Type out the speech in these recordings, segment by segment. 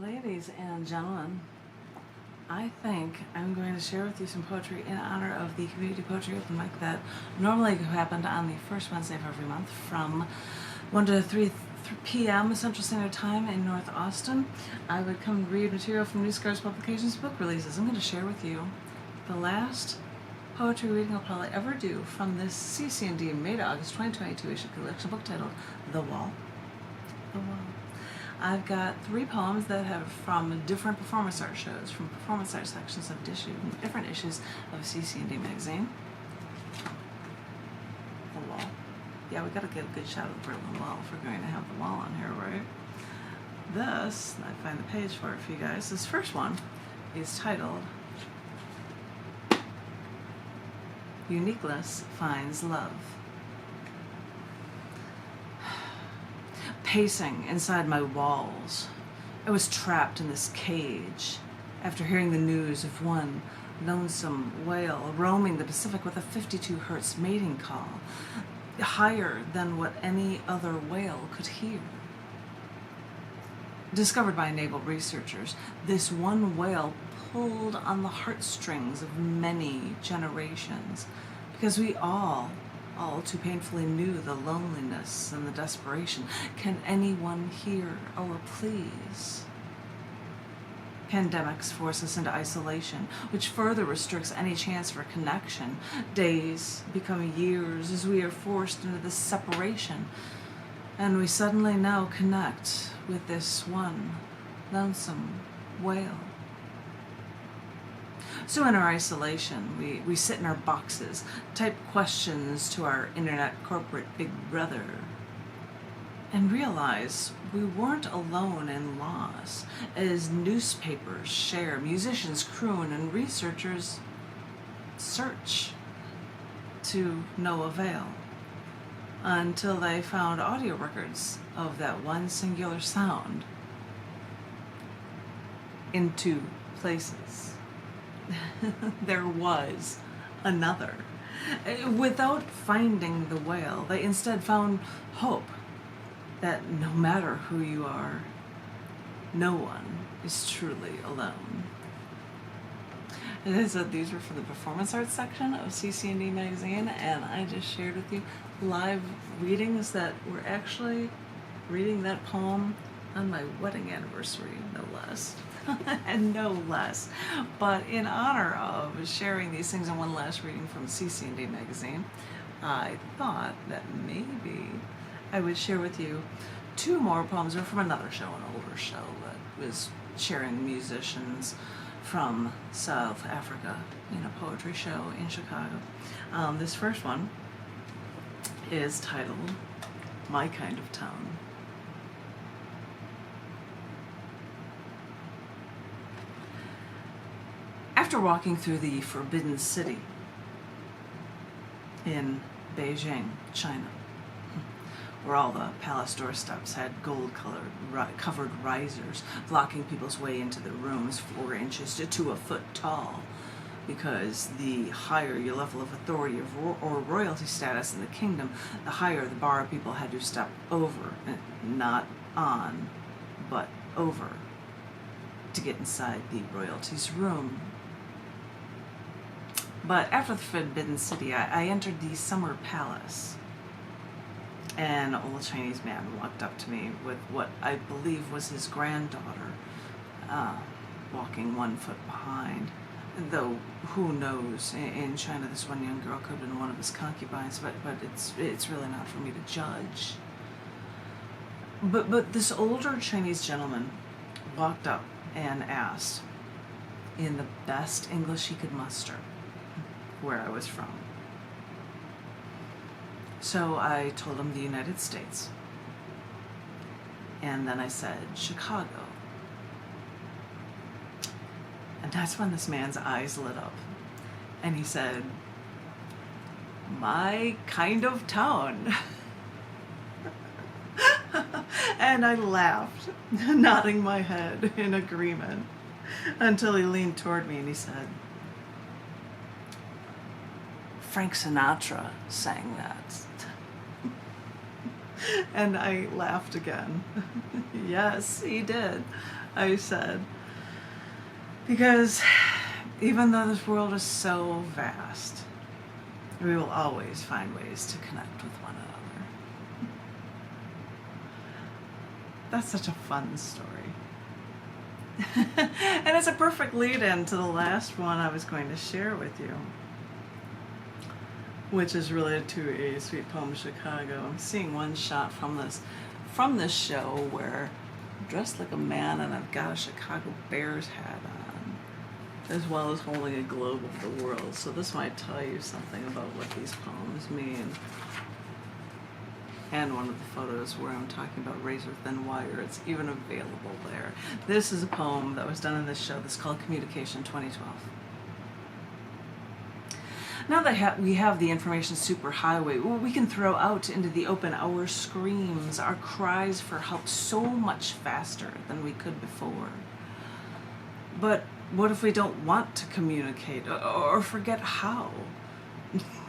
Ladies and gentlemen, I think I'm going to share with you some poetry in honor of the Community Poetry Open Mic that normally happened on the first Wednesday of every month from 1 to 3 p.m. Central Standard Time in North Austin. I would come and read material from New Scars Publications book releases. I'm going to share with you the last poetry reading I'll probably ever do from this cc&d May to August 2022 issue collection book titled The Wall. The Wall. I've got 3 poems that have from different performance art shows, from performance art sections of different issues of cc&d magazine. The Wall. Yeah, we got to get a good shot of the Berlin Wall if we're going to have the wall on here, right? This, I find the page for it for you guys. This first one is titled Uniqueness Finds Love. Pacing inside my walls, I was trapped in this cage after hearing the news of one lonesome whale roaming the Pacific with a 52 hertz mating call, higher than what any other whale could hear. Discovered by naval researchers, this one whale pulled on the heartstrings of many generations because we all too painfully knew the loneliness and the desperation. Can anyone hear our pleas? Pandemics force us into isolation, which further restricts any chance for connection. Days become years as we are forced into this separation, and we suddenly now connect with this one lonesome whale. So in our isolation, we sit in our boxes, type questions to our internet corporate big brother, and realize we weren't alone in loss, as newspapers share, musicians croon, and researchers search to no avail, until they found audio records of that one singular sound in 2 places. There was another. Without finding the whale, they instead found hope that no matter who you are, no one is truly alone. As I said, these were from the performance arts section of cc&d magazine, and I just shared with you live readings that were actually reading that poem on my wedding anniversary, no less. And no less. But in honor of sharing these things in one last reading from cc&d magazine, I thought that maybe I would share with you 2 more poems from another show, an older show that was sharing musicians from South Africa in a poetry show in Chicago. This first one is titled My Kind of Town. After walking through the Forbidden City in Beijing, China, where all the palace doorsteps had gold-covered risers blocking people's way into the rooms 4 inches to a foot tall, because the higher your level of authority or royalty status in the kingdom, the higher the bar people had to step over, not on, but over, to get inside the royalty's room. But after the Forbidden City, I entered the Summer Palace. An old Chinese man walked up to me with what I believe was his granddaughter, walking 1 foot behind. Though, who knows, in China this one young girl could have been one of his concubines, but it's really not for me to judge. But this older Chinese gentleman walked up and asked, in the best English he could muster, where I was from. So I told him the United States. And then I said, Chicago. And that's when this man's eyes lit up. And he said, my kind of town. And I laughed, nodding my head in agreement, until he leaned toward me and he said, Frank Sinatra sang that. And I laughed again. Yes, he did. I said. Because even though this world is so vast, we will always find ways to connect with one another. That's such a fun story. And it's a perfect lead-in to the last one I was going to share with you, which is related to a Sweet Poem Chicago. I'm seeing one shot from this show where I'm dressed like a man and I've got a Chicago Bears hat on, as well as holding a globe of the world. So this might tell you something about what these poems mean. And one of the photos where I'm talking about razor thin wire, it's even available there. This is a poem that was done in this show that's called Communication 2012. Now that we have the information superhighway, we can throw out into the open our screams, our cries for help so much faster than we could before. But what if we don't want to communicate or forget how?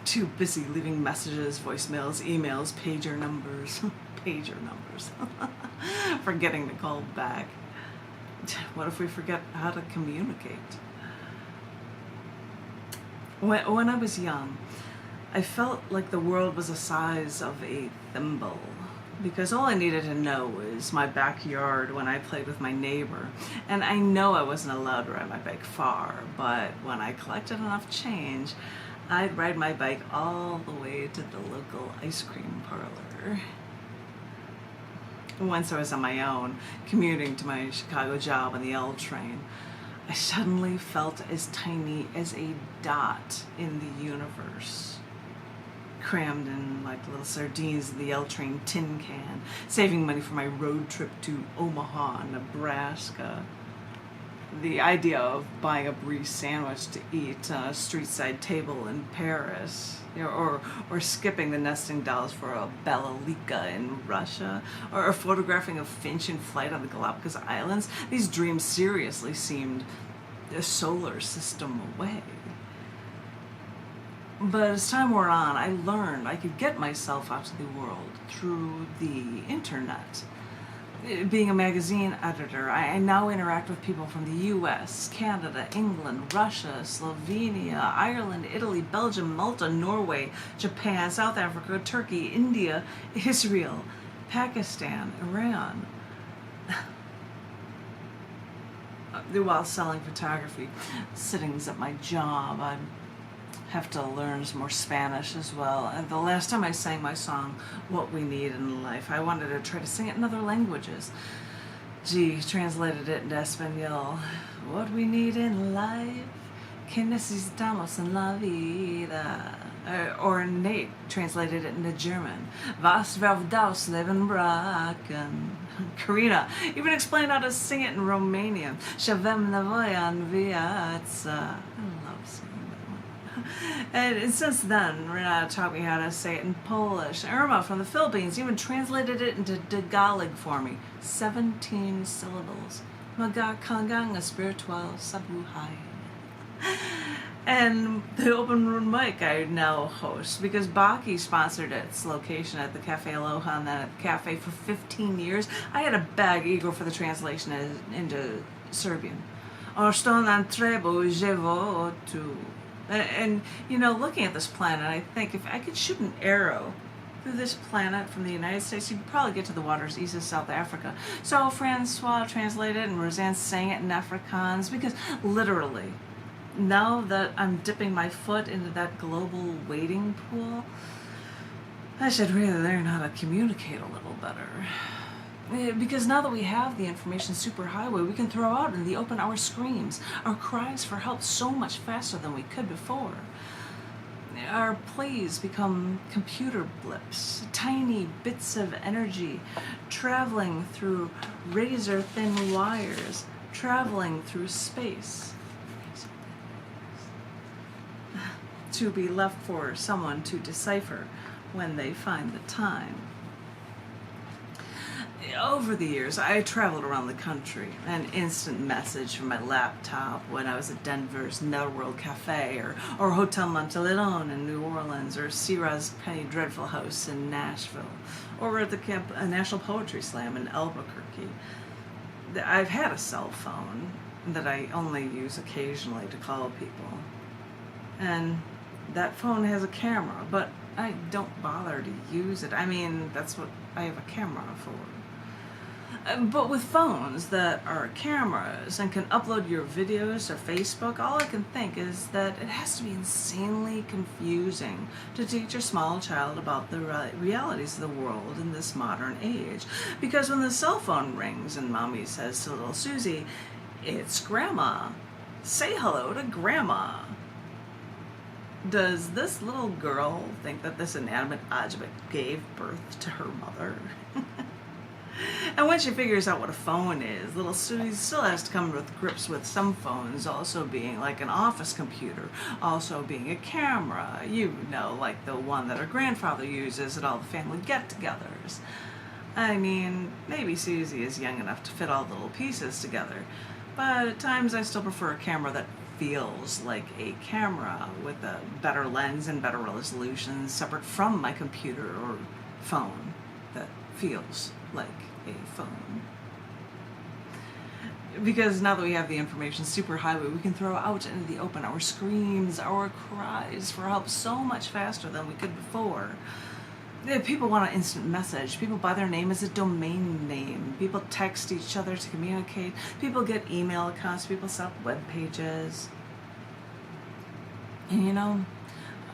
Too busy leaving messages, voicemails, emails, pager numbers, forgetting to call back. What if we forget how to communicate? When I was young, I felt like the world was the size of a thimble, because all I needed to know is my backyard when I played with my neighbor. And I know I wasn't allowed to ride my bike far, but when I collected enough change, I'd ride my bike all the way to the local ice cream parlor. Once I was on my own, commuting to my Chicago job on the L train, I suddenly felt as tiny as a dot in the universe, crammed in like little sardines in the L train tin can, saving money for my road trip to Omaha, Nebraska. The idea of buying a brie sandwich to eat on a street-side table in Paris, or skipping the nesting dolls for a Balalika in Russia, or photographing a finch in flight on the Galapagos Islands. These dreams seriously seemed a solar system away. But as time wore on, I learned I could get myself out to the world through the internet. Being a magazine editor, I now interact with people from the US, Canada, England, Russia, Slovenia, Ireland, Italy, Belgium, Malta, Norway, Japan, South Africa, Turkey, India, Israel, Pakistan, Iran. While selling photography sittings at my job, I'd have to learn some more Spanish as well. And the last time I sang my song, What We Need in Life, I wanted to try to sing it in other languages. Translated it into Espanol. What we need in life, que necesitamos en la vida. Or Nate translated it into German. Was wir das Leben brauchen. Karina even explained how to sing it in Romanian. Shavem nevoia viața. I love singing. And since then, Renata taught me how to say it in Polish. Irma from the Philippines even translated it into Tagalog for me. 17 syllables. Magakangang espiritual sabuhay. And the open room mic I now host, because Baki sponsored its location at the Cafe Aloha and then at the cafe for 15 years. I had a bag eager for the translation into Serbian. Orston antrebo jevo tu. And, looking at this planet, I think if I could shoot an arrow through this planet from the United States, you'd probably get to the waters east of South Africa. So Francois translated it and Roseanne sang it in Afrikaans, because literally, now that I'm dipping my foot into that global wading pool, I should really learn how to communicate a little better. Because now that we have the information superhighway, we can throw out in the open our screams, our cries for help so much faster than we could before. Our plays become computer blips, tiny bits of energy traveling through razor-thin wires, traveling through space, to be left for someone to decipher when they find the time. Over the years, I traveled around the country, an instant message from my laptop when I was at Denver's Netherworld Cafe, or Hotel Monteleone in New Orleans, or Sierra's Penny Dreadful House in Nashville, or at the National Poetry Slam in Albuquerque. I've had a cell phone that I only use occasionally to call people. And that phone has a camera, but I don't bother to use it. I mean, that's what I have a camera for. But with phones that are cameras and can upload your videos to Facebook, all I can think is that it has to be insanely confusing to teach a small child about the realities of the world in this modern age. Because when the cell phone rings and Mommy says to little Susie, "It's Grandma. Say hello to Grandma." Does this little girl think that this inanimate object gave birth to her mother? And when she figures out what a phone is, little Susie still has to come with grips with some phones also being like an office computer, also being a camera, like the one that her grandfather uses at all the family get-togethers. I mean, maybe Susie is young enough to fit all the little pieces together, but at times I still prefer a camera that feels like a camera with a better lens and better resolution separate from my computer or phone that feels like a phone. Because now that we have the information superhighway, we can throw out into the open our screams, our cries for help so much faster than we could before. People want an instant message. People buy their name as a domain name. People text each other to communicate. People get email accounts. People set up web pages. And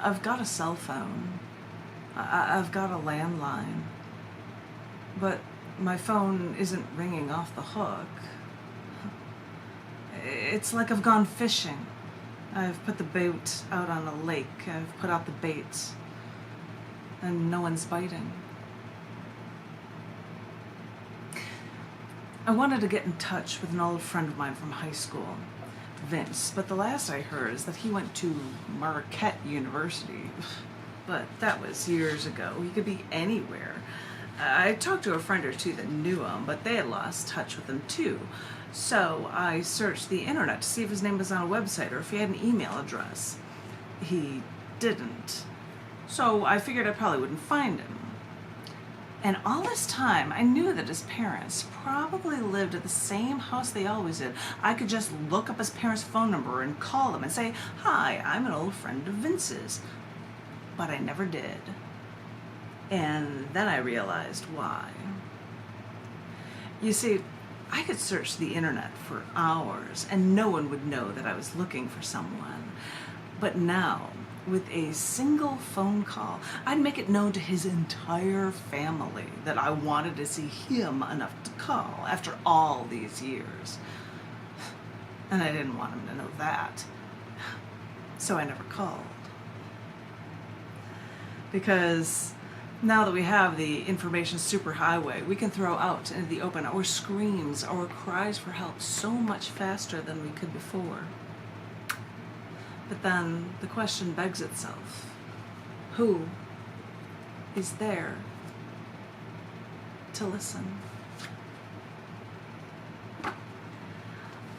I've got a cell phone. I've got a landline. But my phone isn't ringing off the hook. It's like I've gone fishing. I've put the bait out on a lake. I've put out the bait. And no one's biting. I wanted to get in touch with an old friend of mine from high school, Vince, but the last I heard is that he went to Marquette University. But that was years ago. He could be anywhere. I talked to a friend or two that knew him, but they had lost touch with him too. So I searched the internet to see if his name was on a website or if he had an email address. He didn't. So I figured I probably wouldn't find him. And all this time, I knew that his parents probably lived at the same house they always did. I could just look up his parents' phone number and call them and say, "Hi, I'm an old friend of Vince's." But I never did. And then I realized why. You see, I could search the internet for hours and no one would know that I was looking for someone. But now, with a single phone call, I'd make it known to his entire family that I wanted to see him enough to call after all these years. And I didn't want him to know that. So I never called. Because now that we have the information superhighway, we can throw out into the open our screams, our cries for help so much faster than we could before. But then the question begs itself, who is there to listen?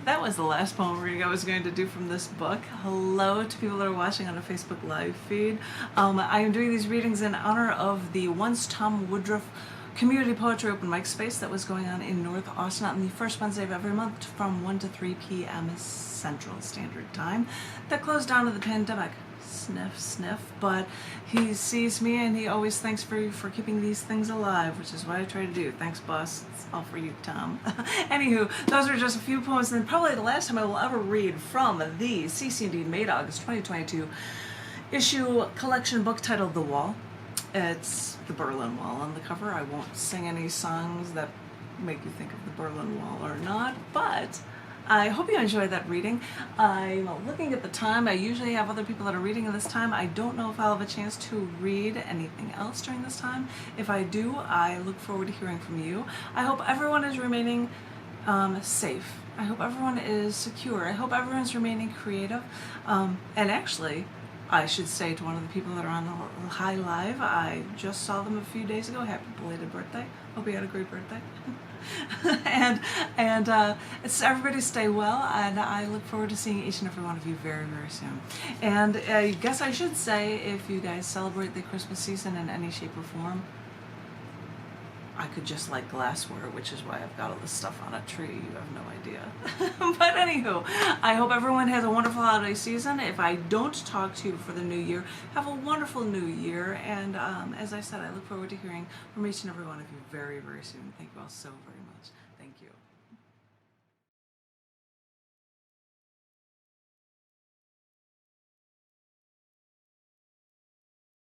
That was the last poem reading I was going to do from this book. Hello to people that are watching on a Facebook live feed. I am doing these readings in honor of the Once Tom Woodruff Community Poetry Open Mic Space that was going on in North Austin on the first Wednesday of every month from 1 to 3 p.m. Central Standard Time. That closed down to the pandemic. Sniff, sniff. But he sees me and he always thanks for keeping these things alive, which is what I try to do. Thanks, boss. It's all for you, Tom. Anywho, those are just a few poems, and probably the last time I will ever read from the cc&d May August 2022 issue collection book titled The Wall. It's the Berlin Wall on the cover. I won't sing any songs that make you think of the Berlin Wall or not, but I hope you enjoyed that reading. I'm looking at the time. I usually have other people that are reading at this time. I don't know if I'll have a chance to read anything else during this time. If I do, I look forward to hearing from you. I hope everyone is remaining safe. I hope everyone is secure. I hope everyone's remaining creative. And actually, I should say to one of the people that are on the High Live, I just saw them a few days ago. Happy belated birthday. Hope you had a great birthday. and it's everybody stay well, and I look forward to seeing each and every one of you very, very soon. And I guess I should say, if you guys celebrate the Christmas season in any shape or form, I could just like glassware, which is why I've got all this stuff on a tree. You have no idea. But anywho, I hope everyone has a wonderful holiday season. If I don't talk to you for the new year, have a wonderful new year. And as I said, I look forward to hearing from each and every one of you very, very soon. Thank you all so very much.